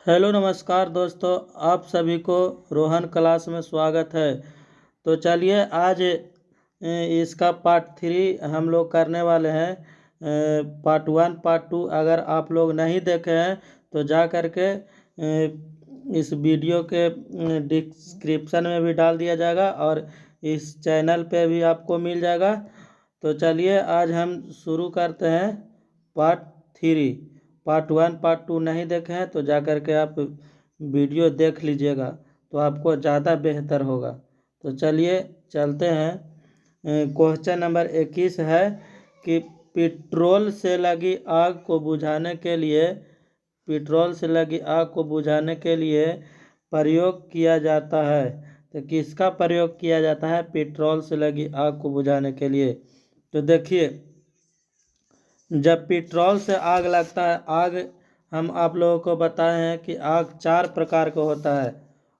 Hello नमस्कार दोस्तों, आप सभी को रोहन क्लास में स्वागत है। तो चलिए आज इसका पार्ट 3 हम लोग करने वाले हैं। पार्ट 1 पार्ट 2 अगर आप लोग नहीं देखे हैं तो जा करके इस वीडियो के डिस्क्रिप्शन में भी डाल दिया जाएगा और इस चैनल पे भी आपको मिल जाएगा। तो चलिए आज हम शुरू करते हैं पार्ट 3। पार्ट 1 पार्ट 2 नहीं देखे हैं तो जा कर के आप वीडियो देख लीजिएगा तो आपको ज़्यादा बेहतर होगा। तो चलिए चलते हैं। क्वेश्चन नंबर 21 है कि पेट्रोल से लगी आग को बुझाने के लिए प्रयोग किया जाता है। तो किसका प्रयोग किया जाता है पेट्रोल से लगी आग को बुझाने के लिए? तो देखिए, जब पेट्रोल से आग लगता है, आग हम आप लोगों को बताए हैं कि आग 4 प्रकार का होता है।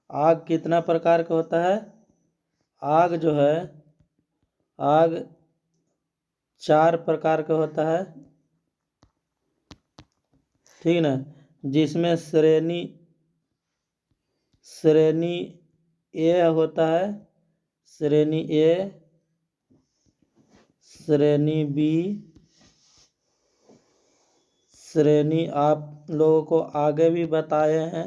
आग कितना प्रकार का होता है? आग जो है आग 4 प्रकार का होता है, ठीक ना। जिसमें श्रेणी ए होता है, श्रेणी ए, श्रेणी बी, श्रेणी आप लोगों को आगे भी बताए हैं,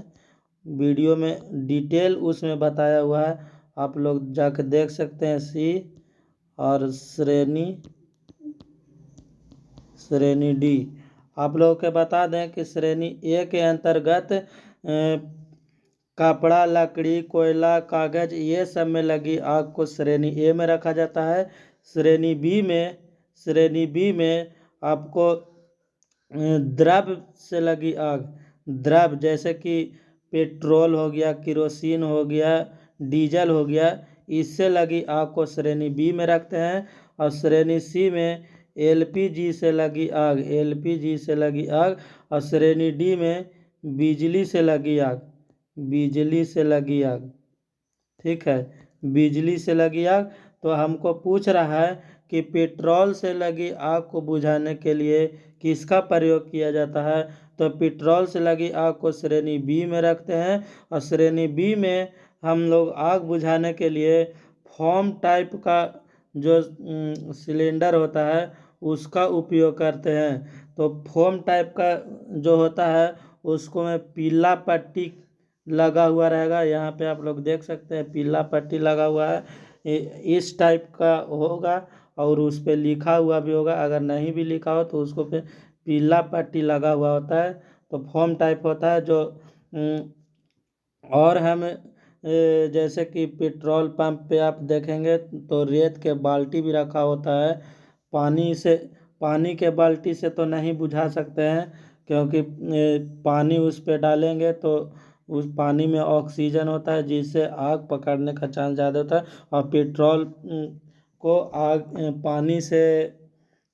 वीडियो में डिटेल उसमें बताया हुआ है, आप लोग जाकर देख सकते हैं। सी और श्रेणी डी। आप लोगों के बता दें कि श्रेणी ए के अंतर्गत कपड़ा, लकड़ी, कोयला, कागज ये सब में लगी आग को श्रेणी ए में रखा जाता है। श्रेणी बी में आपको द्रव्य से लगी आग, द्रव्य जैसे कि पेट्रोल हो गया, केरोसिन हो गया, डीजल हो गया, इससे लगी आग को श्रेणी बी में रखते हैं। और श्रेणी सी में एलपीजी से लगी आग, और श्रेणी डी में बिजली से लगी आग, ठीक है, बिजली से लगी आग। तो हमको पूछ रहा है कि पेट्रोल से लगी आग को बुझाने के लिए किसका प्रयोग किया जाता है? तो पेट्रोल से लगी आग को श्रेणी बी में रखते हैं, और श्रेणी बी में हम लोग आग बुझाने के लिए फोम टाइप का जो सिलेंडर होता है उसका उपयोग करते हैं। तो फोम टाइप का जो होता है उसको में पीला पट्टी लगा हुआ रहेगा, यहाँ पे आप लोग देख सकते हैं पीला पट्टी लगा हुआ है, इस टाइप का होगा और उस पर लिखा हुआ भी होगा। अगर नहीं भी लिखा हो तो उसको पे पीला पट्टी लगा हुआ होता है, तो फॉर्म टाइप होता है जो और हम जैसे कि पेट्रोल पंप पे आप देखेंगे तो रेत के बाल्टी भी रखा होता है। पानी के बाल्टी से तो नहीं बुझा सकते हैं, क्योंकि पानी उस पे डालेंगे तो उस पानी में ऑक्सीजन होता है जिससे आग पकड़ने का चांस ज़्यादा होता है। और पेट्रोल को पानी से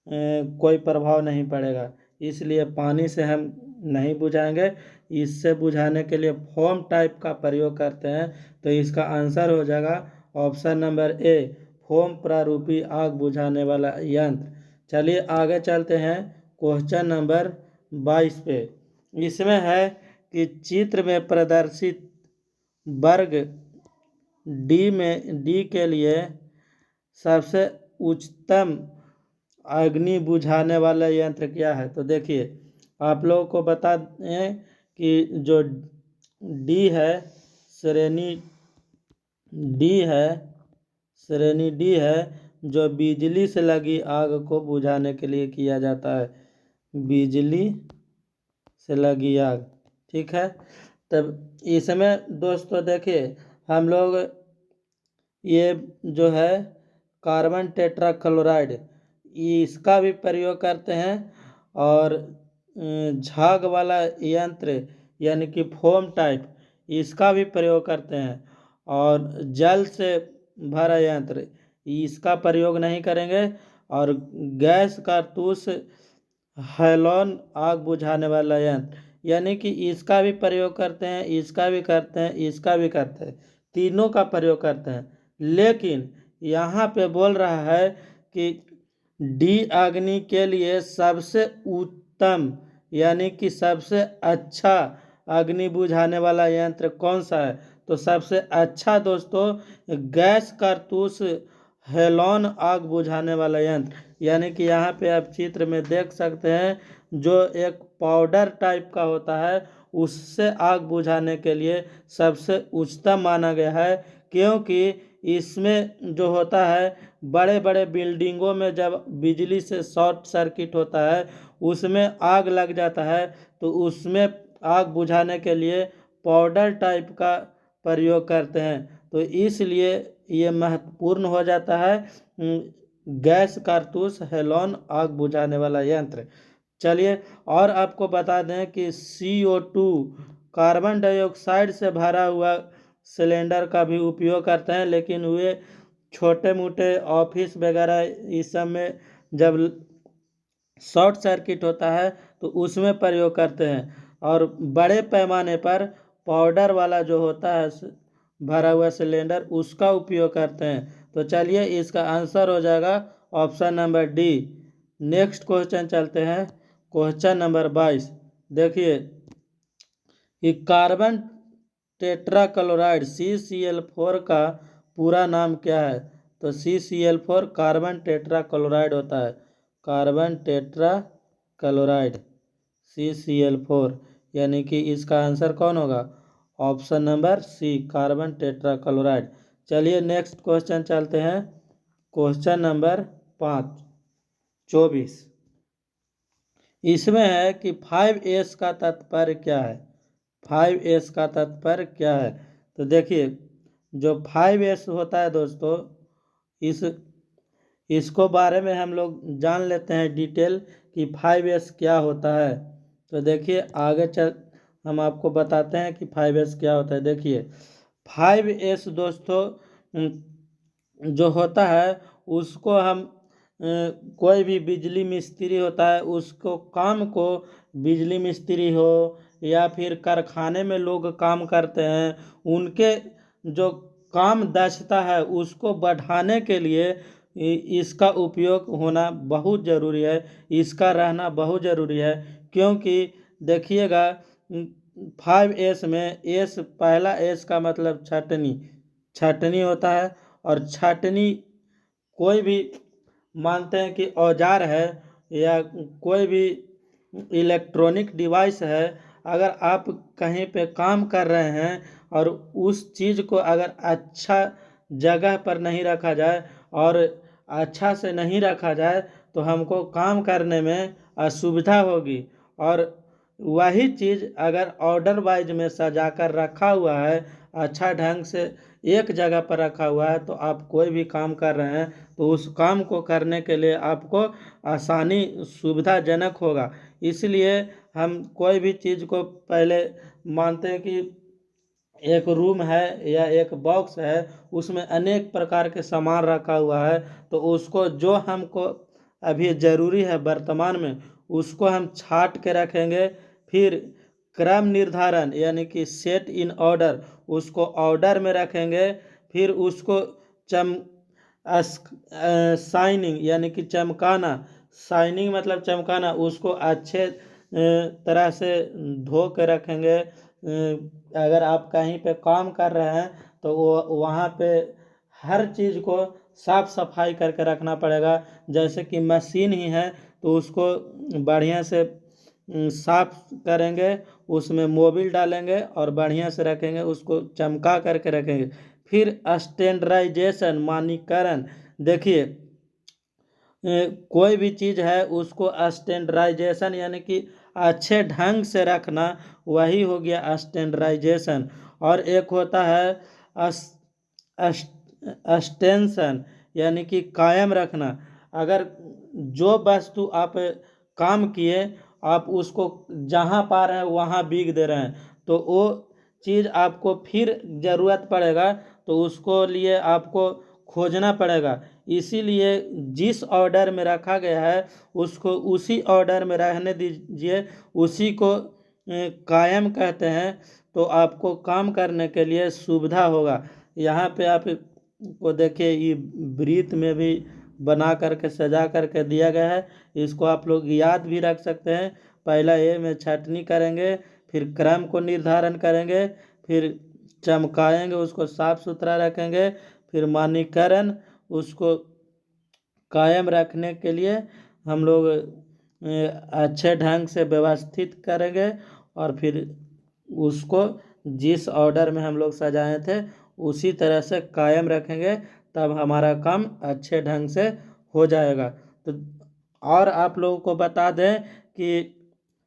कोई प्रभाव नहीं पड़ेगा, इसलिए पानी से हम नहीं बुझाएंगे। इससे बुझाने के लिए फोम टाइप का प्रयोग करते हैं। तो इसका आंसर हो जाएगा ऑप्शन नंबर ए, फोम प्रारूपी आग बुझाने वाला यंत्र। चलिए आगे चलते हैं क्वेश्चन नंबर 22 पे। इसमें है कि चित्र में प्रदर्शित वर्ग डी के लिए सबसे उच्चतम अग्नि बुझाने वाला यंत्र क्या है? तो देखिए, आप लोगों को बता दें कि जो डी है, श्रेणी डी है, जो बिजली से लगी आग को बुझाने के लिए किया जाता है, बिजली से लगी आग, ठीक है। तब इसमें दोस्तों देखिए, हम लोग ये जो है कार्बन टेट्राक्लोराइड इसका भी प्रयोग करते हैं, और झाग वाला यंत्र यानी कि फोम टाइप इसका भी प्रयोग करते हैं, और जल से भरा यंत्र इसका प्रयोग नहीं करेंगे, और गैस कारतूस हेलोन आग बुझाने वाला यंत्र यानी कि इसका भी प्रयोग करते हैं, इसका भी करते हैं, इसका भी करते हैं, तीनों का प्रयोग करते हैं। लेकिन यहाँ पे बोल रहा है कि डी अग्नि के लिए सबसे उत्तम यानी कि सबसे अच्छा अग्नि बुझाने वाला यंत्र कौन सा है? तो सबसे अच्छा दोस्तों गैस कारतूस हेलोन आग बुझाने वाला यंत्र, यानी कि यहाँ पे आप चित्र में देख सकते हैं जो एक पाउडर टाइप का होता है, उससे आग बुझाने के लिए सबसे उच्चतम माना गया है। क्योंकि इसमें जो होता है बड़े बड़े बिल्डिंगों में जब बिजली से शॉर्ट सर्किट होता है उसमें आग लग जाता है, तो उसमें आग बुझाने के लिए पाउडर टाइप का प्रयोग करते हैं, तो इसलिए ये महत्वपूर्ण हो जाता है गैस कारतूस हेलोन आग बुझाने वाला यंत्र। चलिए और आपको बता दें कि CO2 कार्बन डाइऑक्साइड से भरा हुआ सिलेंडर का भी उपयोग करते हैं, लेकिन वे छोटे मोटे ऑफिस वगैरह इस सब में जब शॉर्ट सर्किट होता है तो उसमें प्रयोग करते हैं, और बड़े पैमाने पर पाउडर वाला जो होता है भरा हुआ सिलेंडर उसका उपयोग करते हैं। तो चलिए इसका आंसर हो जाएगा option number D. Next question चलते हैं, क्वेश्चन नंबर 22। देखिए कि कार्बन टेट्राक्लोराइड CCl4 का पूरा नाम क्या है? तो CCl4 कार्बन टेट्राक्लोराइड होता है, कार्बन टेट्राक्लोराइड CCl4, यानी कि इसका आंसर कौन होगा? Option number C, carbon tetrachloride. चलिए नेक्स्ट क्वेश्चन चलते हैं, क्वेश्चन नंबर 24। इसमें है कि 5S का तात्पर्य क्या है? 5S का तात्पर्य क्या है? तो देखिए जो 5S होता है दोस्तों, इसको बारे में हम लोग जान लेते हैं डिटेल कि 5S क्या होता है। तो देखिए आगे चल हम आपको बताते हैं कि 5S क्या होता है। देखिए 5S दोस्तों जो होता है उसको हम कोई भी बिजली मिस्त्री होता है उसको काम को, बिजली मिस्त्री हो या फिर कारखाने में लोग काम करते हैं, उनके जो काम दक्षता है उसको बढ़ाने के लिए इसका उपयोग होना बहुत ज़रूरी है, इसका रहना बहुत ज़रूरी है। क्योंकि देखिएगा 5S में एस, पहला एस का मतलब छटनी, छटनी होता है, और छटनी कोई भी मानते हैं कि औजार है या कोई भी इलेक्ट्रॉनिक डिवाइस है, अगर आप कहीं पे काम कर रहे हैं और उस चीज़ को अगर अच्छा जगह पर नहीं रखा जाए और अच्छा से नहीं रखा जाए तो हमको काम करने में असुविधा होगी, और वही चीज़ अगर ऑर्डर वाइज में सजा कर रखा हुआ है, अच्छा ढंग से एक जगह पर रखा हुआ है, तो आप कोई भी काम कर रहे हैं तो उस काम को करने के लिए आपको आसानी सुविधाजनक होगा। इसलिए हम कोई भी चीज़ को पहले मानते हैं कि एक रूम है या एक बॉक्स है उसमें अनेक प्रकार के सामान रखा हुआ है, तो उसको जो हमको अभी ज़रूरी है वर्तमान में उसको हम छाट के रखेंगे, फिर क्रम निर्धारण यानी कि सेट इन ऑर्डर उसको ऑर्डर में रखेंगे, फिर उसको चम शाइनिंग यानी कि चमकाना, शाइनिंग मतलब चमकाना, उसको अच्छे तरह से धो के रखेंगे। अगर आप कहीं पे काम कर रहे हैं तो वो वहाँ पे हर चीज़ को साफ सफाई करके रखना पड़ेगा। जैसे कि मशीन ही है तो उसको बढ़िया से साफ करेंगे, उसमें मोबिल डालेंगे और बढ़िया से रखेंगे, उसको चमका करके रखेंगे। फिर स्टैंडर्डाइजेशन मानकीकरण, देखिए कोई भी चीज़ है उसको स्टैंडर्डाइजेशन यानी कि अच्छे ढंग से रखना, वही हो गया स्टैंडर्डाइजेशन। और एक होता है एक्सटेंशन यानी कि कायम रखना। अगर जो वस्तु आप काम किए आप उसको जहाँ पा रहे हैं वहाँ बिक दे रहे हैं, तो वो चीज़ आपको फिर ज़रूरत पड़ेगा तो उसको लिए आपको खोजना पड़ेगा। इसीलिए जिस ऑर्डर में रखा गया है उसको उसी ऑर्डर में रहने दीजिए, उसी को कायम कहते हैं, तो आपको काम करने के लिए सुविधा होगा। यहाँ पे आप को देखिए ये वृत्त में भी बना करके सजा करके दिया गया है, इसको आप लोग याद भी रख सकते हैं। पहला ए में छटनी करेंगे, फिर क्रम को निर्धारण करेंगे, फिर चमकाएंगे, उसको साफ सुथरा रखेंगे, फिर मानकीकरण, उसको कायम रखने के लिए हम लोग अच्छे ढंग से व्यवस्थित करेंगे, और फिर उसको जिस ऑर्डर में हम लोग सजाए थे उसी तरह से कायम रखेंगे, तब हमारा काम अच्छे ढंग से हो जाएगा। तो और आप लोगों को बता दें कि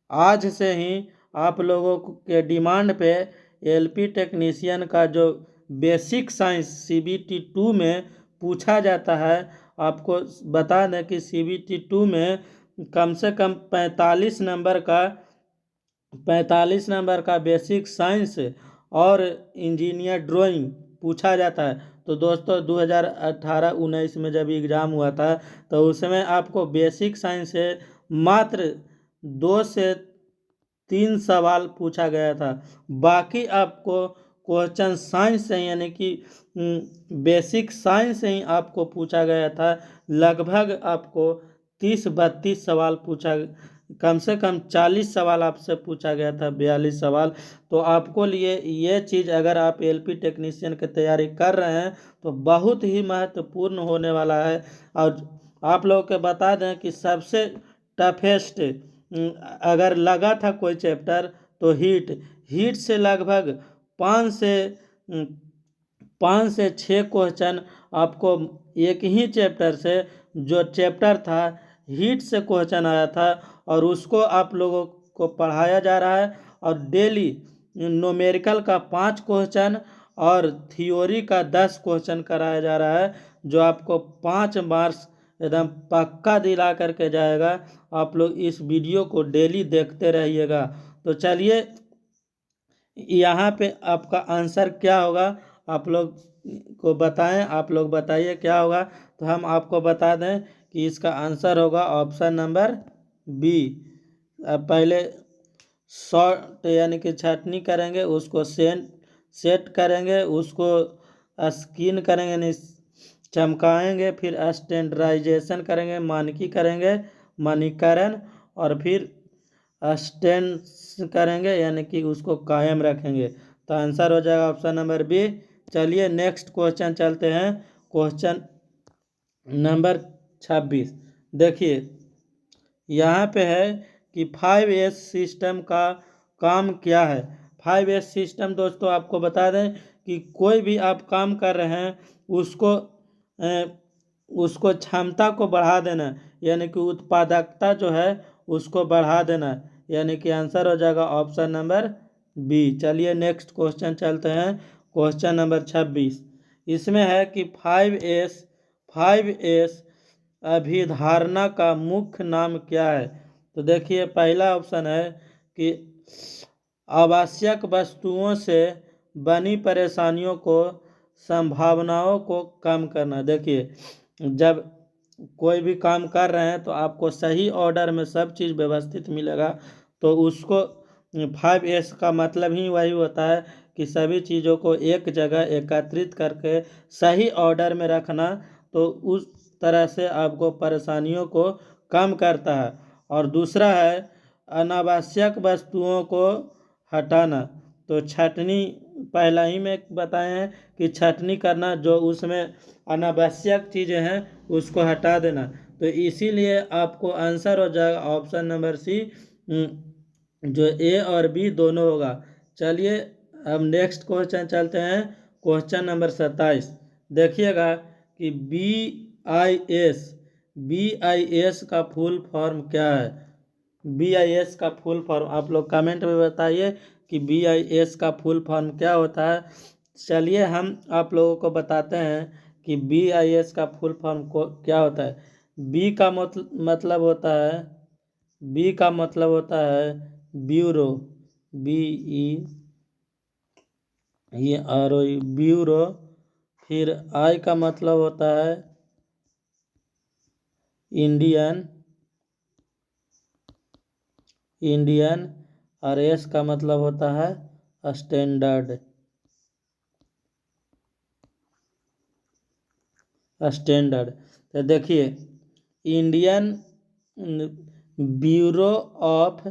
आज से ही आप लोगों के डिमांड पे एलपी टेक्नीशियन का जो बेसिक साइंस सीबीटी 2 में पूछा जाता है, आपको बता दें कि सीबीटी 2 में कम से कम 45 नंबर का बेसिक साइंस और इंजीनियर ड्राइंग पूछा जाता है। तो दोस्तों 2018-19 में जब एग्ज़ाम हुआ था तो उसमें आपको बेसिक साइंस से मात्र 2 से 3 सवाल पूछा गया था। बाकी आपको क्वेश्चन साइंस से यानी कि बेसिक साइंस से ही आपको पूछा गया था। लगभग आपको 30-32 सवाल पूछा, कम से कम 40 सवाल आपसे पूछा गया था, 42 सवाल। तो आपको लिए ये चीज़, अगर आप एलपी टेक्नीशियन की तैयारी कर रहे हैं तो बहुत ही महत्वपूर्ण होने वाला है। और आप लोगों को बता दें कि सबसे टफेस्ट अगर लगा था कोई चैप्टर तो हीट से लगभग 5 से 6 क्वेश्चन आपको एक ही चैप्टर से, जो चैप्टर था हीट से क्वेश्चन आया था, और उसको आप लोगों को पढ़ाया जा रहा है। और डेली न्यूमेरिकल का 5 क्वेश्चन और थ्योरी का 10 क्वेश्चन कराया जा रहा है, जो आपको 5 मार्क्स एकदम पक्का दिला करके जाएगा। आप लोग इस वीडियो को डेली देखते रहिएगा। तो चलिए, यहाँ पे आपका आंसर क्या होगा आप लोग को बताएं, आप लोग बताइए क्या होगा। तो हम आपको बता दें कि इसका आंसर होगा ऑप्शन नंबर बी। पहले सॉर्ट यानी कि छटनी करेंगे, उसको सेट करेंगे, उसको स्किन करेंगे यानी चमकाएंगे, फिर स्टैंडर्डाइजेशन करेंगे, मानकीकरण, और फिर स्टेंस करेंगे यानी कि उसको कायम रखेंगे। तो आंसर हो जाएगा ऑप्शन नंबर बी। चलिए नेक्स्ट क्वेश्चन चलते हैं, क्वेश्चन नंबर 26। देखिए यहाँ पे है कि 5S सिस्टम का काम क्या है। 5S सिस्टम दोस्तों आपको बता दें कि कोई भी आप काम कर रहे हैं उसको क्षमता को बढ़ा देना, यानी कि उत्पादकता जो है उसको बढ़ा देना, यानी कि आंसर हो जाएगा ऑप्शन नंबर बी। चलिए नेक्स्ट क्वेश्चन चलते हैं, क्वेश्चन नंबर 26। इसमें है कि 5S अभिधारणा का मुख्य नाम क्या है। तो देखिए पहला ऑप्शन है कि आवश्यक वस्तुओं से बनी परेशानियों को, संभावनाओं को कम करना। देखिए जब कोई भी काम कर रहे हैं तो आपको सही ऑर्डर में सब चीज़ व्यवस्थित मिलेगा, तो उसको 5S का मतलब ही वही होता है कि सभी चीज़ों को एक जगह एकत्रित करके सही ऑर्डर में रखना, तो उस तरह से आपको परेशानियों को कम करता है। और दूसरा है अनावश्यक वस्तुओं को हटाना। तो छटनी पहला ही में बताए हैं कि छटनी करना, जो उसमें अनावश्यक चीज़ें हैं उसको हटा देना। तो इसीलिए आपको आंसर हो जाएगा ऑप्शन नंबर सी, जो ए और बी दोनों होगा। चलिए अब नेक्स्ट क्वेश्चन चलते हैं, क्वेश्चन नंबर 27। देखिएगा कि BIS का फुल फॉर्म क्या है। BIS का फुल फॉर्म आप लोग कमेंट में बताइए कि BIS का फुल फॉर्म क्या होता है। चलिए हम आप लोगों को बताते हैं कि BIS का फुल फॉर्म क्या होता है। बी का मतलब होता है, बी का मतलब होता है ब्यूरो, BEURO ब्यूरो। फिर आई का मतलब होता है इंडियन, और एस का मतलब होता है स्टैंडर्ड। तो देखिए Indian bureau of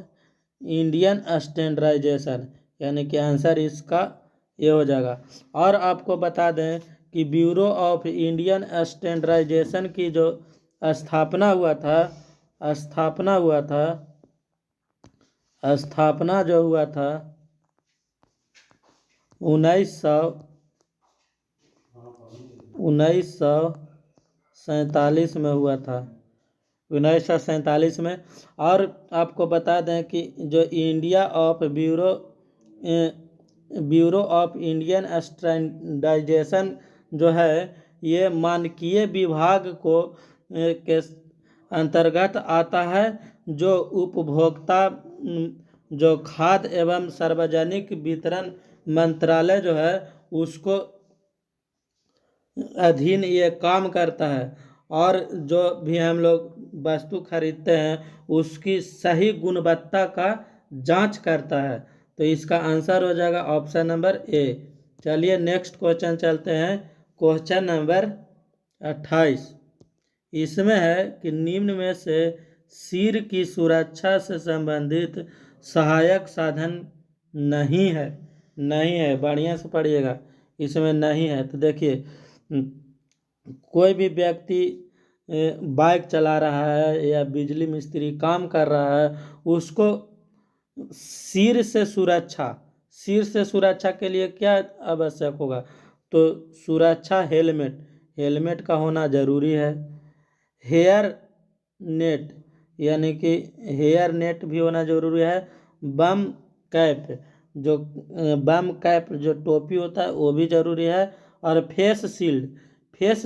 Indian standardisation, यानी कि आंसर इसका ये हो जाएगा। और आपको बता दें कि ब्यूरो ऑफ इंडियन स्टैंडर्डाइजेशन की जो स्थापना हुआ था स्थापना जो हुआ था 1947 में हुआ था, 1947 में। और आपको बता दें कि जो ब्यूरो ऑफ इंडियन स्टैंडर्डाइजेशन जो है, ये मानकीय विभाग के अंतर्गत आता है, जो उपभोक्ता जो खाद्य एवं सार्वजनिक वितरण मंत्रालय जो है उसको अधीन ये काम करता है। और जो भी हम लोग वस्तु खरीदते हैं उसकी सही गुणवत्ता का जांच करता है। तो इसका आंसर हो जाएगा ऑप्शन नंबर ए। चलिए नेक्स्ट क्वेश्चन चलते हैं, क्वेश्चन नंबर 28। इसमें है कि निम्न में से सिर की सुरक्षा से संबंधित सहायक साधन नहीं है। बढ़िया से पढ़िएगा, इसमें नहीं है। तो देखिए, कोई भी व्यक्ति बाइक चला रहा है या बिजली मिस्त्री काम कर रहा है, उसको सिर से सुरक्षा के लिए क्या आवश्यक होगा? तो सुरक्षा हेलमेट का होना जरूरी है। हेयर नेट, यानी कि हेयर नेट भी होना जरूरी है। बम कैप, बम कैप जो टोपी होता है वो भी जरूरी है। और फेस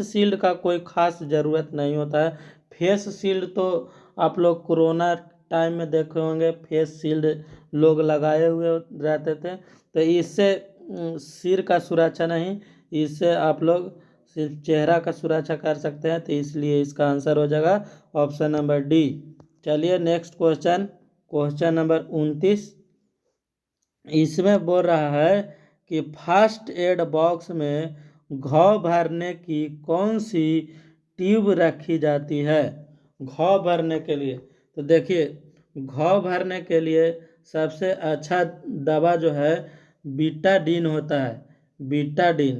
शील्ड का कोई खास ज़रूरत नहीं होता है। फेस शील्ड तो आप लोग कोरोना टाइम में देखे होंगे, फेस शील्ड लोग लगाए हुए रहते थे। तो इससे सिर का सुरक्षा नहीं, इससे आप लोग सिर्फ चेहरा का सुरक्षा कर सकते हैं। तो इसलिए इसका आंसर हो जाएगा ऑप्शन नंबर डी। चलिए नेक्स्ट क्वेश्चन नंबर 29। इसमें बोल रहा है कि फर्स्ट एड बॉक्स में घाव भरने की कौन सी ट्यूब रखी जाती है घाव भरने के लिए? तो देखिए, घाव भरने के लिए सबसे अच्छा दवा जो है बीटाडीन होता है, बीटाडीन।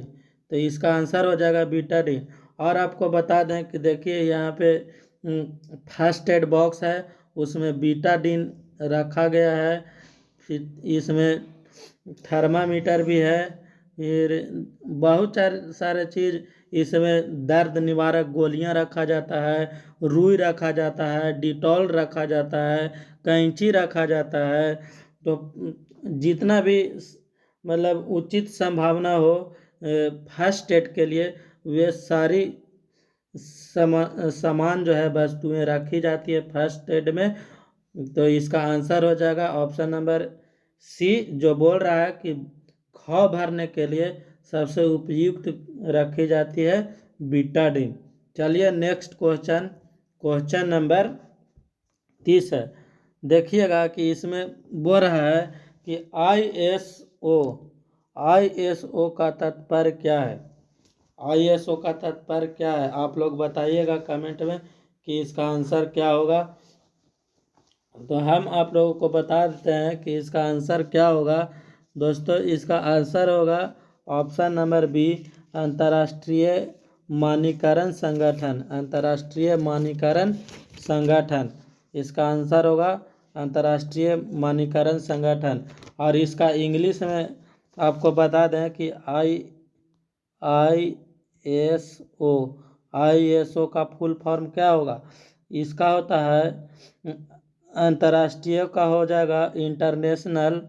तो इसका आंसर हो जाएगा बीटाडीन। और आपको बता दें कि देखिए यहाँ पे फर्स्ट एड बॉक्स है, उसमें बीटाडीन रखा गया है। फिर इसमें थर्मामीटर भी है, फिर बहुत सारे चीज़ इसमें, दर्द निवारक गोलियां रखा जाता है, रुई रखा जाता है, डिटॉल रखा जाता है, कैंची रखा जाता है। तो जितना भी मतलब उचित संभावना हो फर्स्ट एड के लिए, वे सारी सामान जो है वस्तुएं रखी जाती है फर्स्ट एड में। तो इसका आंसर हो जाएगा ऑप्शन नंबर सी, जो बोल रहा है कि घाव भरने के लिए सबसे उपयुक्त रखी जाती है बीटाडीन। चलिए नेक्स्ट क्वेश्चन नंबर 30 है। देखिएगा कि इसमें बोल रहा है कि आईएसओ का तात्पर्य क्या है? आईएसओ का तात्पर्य क्या है? आप लोग बताइएगा कमेंट में कि इसका आंसर क्या होगा। तो हम आप लोगों को बता देते हैं कि इसका आंसर क्या होगा। दोस्तों, इसका आंसर होगा ऑप्शन नंबर बी, अंतर्राष्ट्रीय मानकीकरण संगठन। अंतर्राष्ट्रीय मानकीकरण संगठन, इसका आंसर होगा अंतर्राष्ट्रीय मानकीकरण संगठन। और इसका इंग्लिश में आपको बता दें कि आईएसओ का फुल फॉर्म क्या होगा? इसका होता है, अंतर्राष्ट्रीय का हो जाएगा international,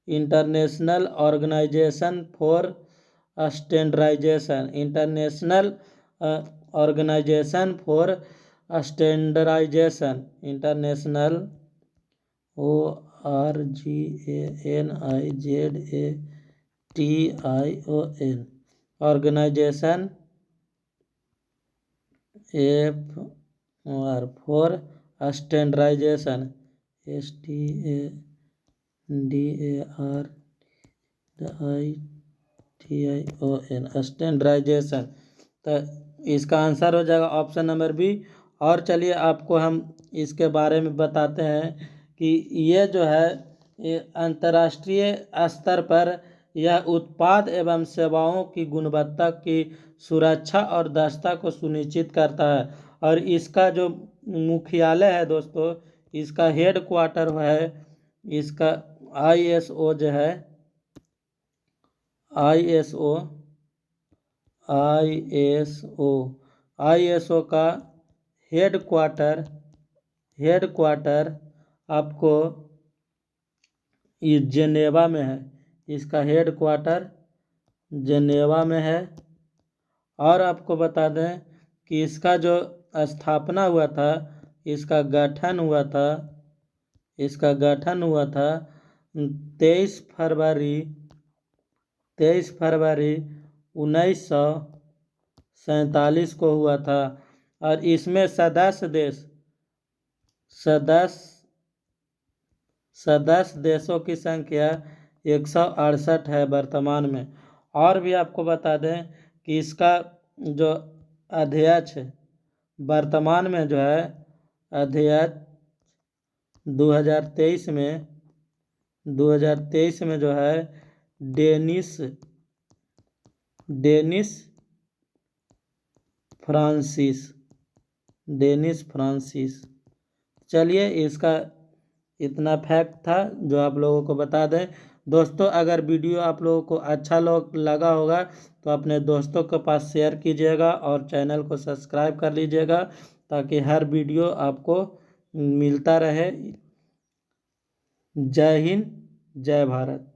international organisation for standardisation, international organisation for standardisation, international ORGANIZATION organisation for standardisation, STANDARDITION standardisation. तो इसका आंसर हो जाएगा ऑप्शन नंबर बी। और चलिए आपको हम इसके बारे में बताते हैं कि ये जो है ये अंतर्राष्ट्रीय स्तर पर यह उत्पाद एवं सेवाओं की गुणवत्ता की सुरक्षा और दक्षता को सुनिश्चित करता है। और इसका जो मुख्यालय है दोस्तों, इसका हेड क्वार्टर है, इसका ISO जो है, ISO का हेड क्वार्टर आपको जेनेवा में है। इसका हेड क्वार्टर जेनेवा में है। और आपको बता दें कि इसका जो स्थापना हुआ था, इसका गठन हुआ था 23 फरवरी 1947 को हुआ था। और इसमें सदस्य देशों की संख्या 168 है वर्तमान में। और भी आपको बता दें कि इसका जो अध्यक्ष वर्तमान में जो है अध्यक्ष 2023 में जो है डेनिस फ्रांसिस। चलिए इसका इतना फैक्ट था जो आप लोगों को बता दें। दोस्तों अगर वीडियो आप लोगों को अच्छा लगा होगा तो अपने दोस्तों के पास शेयर कीजिएगा और चैनल को सब्सक्राइब कर लीजिएगा ताकि हर वीडियो आपको मिलता रहे। जय हिंद, जय भारत।